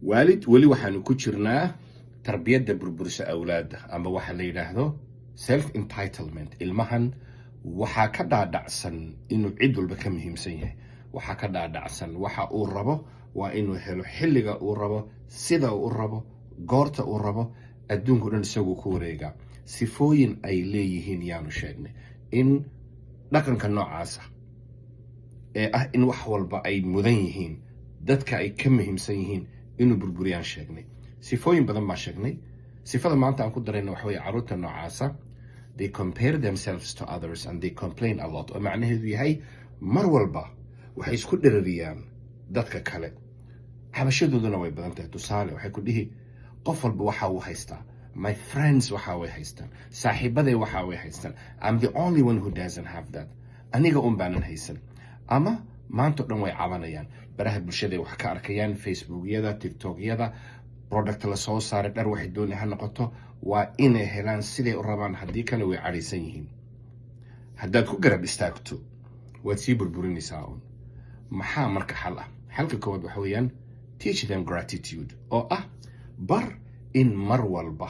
waalid weli waxaanu ku jirnaa tarbiyadda burburisa awlaadda ama waxa la yiraahdo self entitlement. ilmahan waxaa ka dhaadhacsan inuu cid walba ka muhiimsan yahay, waxaa ka dhaadhacsan waxa uu rabo waa inuu helo xilliga uu rabo, sida uu rabo, goorta uu rabo, adduunku dhan isagu ku wareega. sifooyin ay leeyihiin yaanu sheegnay in dhaqanka noocaasa ee ah in wax walba ay mudan yihiin, dadka ay ka muhiimsan yihiin inuu burburiyaan sheegnay. sifooyin badan baan sheegnay. sifada maanta aan ku darayna waxa weeye carruurta noocaasa they compare themselves to others and they complain a lot, oo macnaheedu yahay mar walba waxay isku dherariyaan dadka kale. xabashadooduna way badan tahay. tusaale waxay ku dhihi qof walba waxa uu haystaa, my friends waxa way haystaan, saaxiibaday waxa way haystaan, I'm the only one who doesn't have that, aniga baanan haysan. ama maanta dhan way cabanayaan, baraha bulshada wax ka arkayaan, facebookyada, tiktokyada, product la soo saaray, dhar waxay doonayaan ha noqoto, waa inay helaan siday u rabaan, haddii kale way cadhaysan yihiin. haddaad ku garab istaagto waad sii burburinaysaa uun. maxaa marka xal ah? xalka koowaad waxa weeyaan teach them gratitude, oo ah bar in mar walba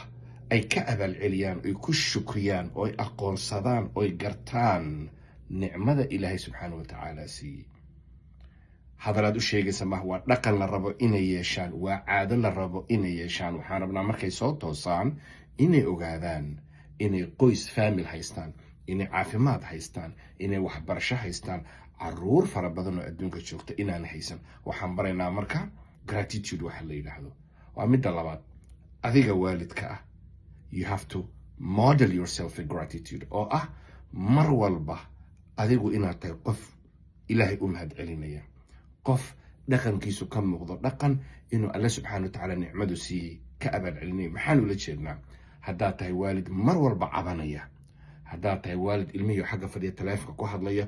ay ka abaalceliyaan, ay ku shukriyaan, oo ay aqoonsadaan, oo ay gartaan nicmada ilaahay subxaanahu watacaala siiyey. hadalaad u sheegaysa maaha, waa dhaqan la rabo inay yeeshaan, waa caado la rabo inay yeeshaan. waxaan rabnaa markay soo toosaan inay ogaadaan inay qoys famil haystaan, inay caafimaad haystaan, inay waxbarasho haystaan. caruur fara badan oo adduunka joogta inaan haysan. waxaan baraynaa marka gratitude waxa la yidhaahdo. waa midda labaad, adiga waalidka ah you have to model yourself in gratitude, oo ah mar walba adigu inaad tahay qof ilaahay u mahad celinaya, qof dhaqankiisu ka muuqdo dhaqan inuu alle subxaana watacaala nicmadu siiyey ka abaal celinaya. maxaan ula jeednaa? haddaad tahay waalid mar walba cabanaya, haddaad tahay waalid ilmihii xagga fadhiya taleefonka ku hadlaya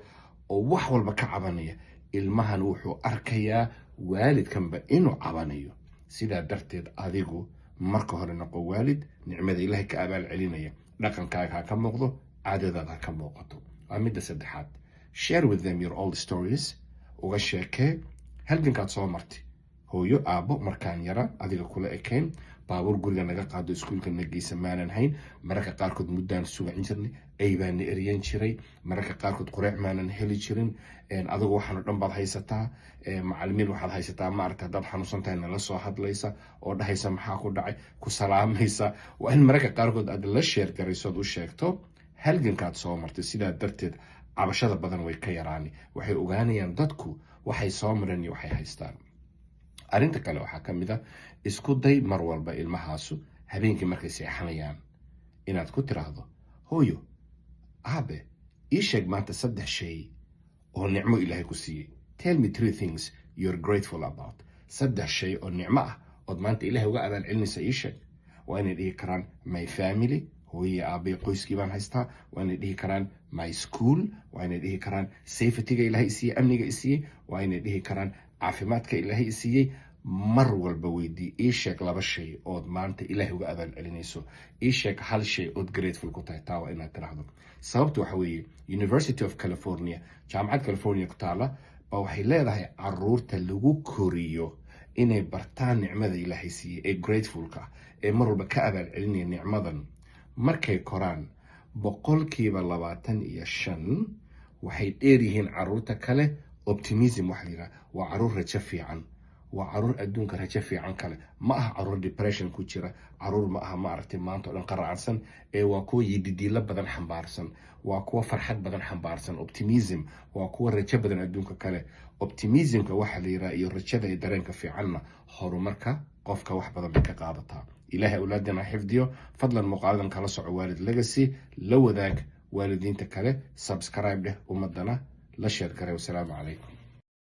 oo wax walba ka cabanaya, ilmahan wuxuu arkayaa waalidkanba inuu cabanayo. sidaa darteed adigu marka hore noqo waalid nicmada ilaahay ka abaal celinaya, dhaqankaaga ha ka muuqdo, caadadaada ha ka muuqato. waa midda saddexaad, share with them your old stories. uga sheekee halgankaad soo martay. hooyo aabbo markaan yara adiga kula ekayn, baabuur guriga naga qaado, iskuulka na geysa maanan hayn, mararka qaarkood muddaan sugan jirnay, ay baan na eryan jiray, mararka qaarkood qureec maanan heli jirin, adigu waxaanu dhan baad haysataa, macallimiin waxaad haysataa maaragta haddaad xanuunsan tahay nala soo hadlaysa oo dhahaysa maxaa ku dhacay, ku salaamaysa. waa in mararka qaarkood aad la sheer garaysood u sheegto halgankaad soo martay. sidaa darteed cabashada badan way ka yaraani, waxay ogaanayaan dadku waxay soo mareen iyo waxay haystaan. arrinta kale waxaa ka mid a isku day mar walba ilmahaasu habeenkii markay seexanayaan inaad ku tiraahdo, hooyo aabe ii sheeg maanta 3 shay oo nicmo ilaahay ku siiyey. tell me 3 things you're grateful about. 3 shay oo nicmo ah ood maanta ilaahay uga abaal celinaysa ii sheeg. waa inay dhihi karaan my family, hooyo aabe qoyskii baan haystaa. waa inay dhihi karaan my school, waa inay dhihi karaan safetyga ilaahay isiiyey, amniga isiiyey. waa inay dhihi karaan caafimaadka ilaahay isiiyey. mar walba weydii ii sheeg 2 shay ood maanta ilaahay uga abaal celinayso. ii sheeg 1 shay ood grateful ku tahay. taa waa inaad tiraahdo. sababtu waxa weeye University of California, jaamacad California ku taala, baa waxay leedahay caruurta lagu koriyo inay bartaan nicmada ilaahay siiyey ee gratefulka, ee mar walba ka abaal celinaya nicmadan. markay koraan 25% waxay dheer yihiin caruurta kale optimism. waxa la yidhaha waa caruur rajo fiican, waa caruur adduunka rajo fiican kale. ma aha caruur depression ku jira, caruur ma aha maaragtay maanta oo dhan qaraacsan, ee waa kuwa yididiilo badan xambaarsan, waa kuwa farxad badan xambaarsan. optimism waa kuwa rajo badan adduunka kale. optimismka waxa la yidhaha iyo rajada iyo dareenka fiicanna horumarka qofka wax badan bay ka qaadataa. ilaahay awlaadana xifdiyo. fadlan muuqaaladan kala soco waalid legacy, la wadaag waalidiinta kale, subscribe dheh ummadana la sheer garay. wasalaamu calaykum.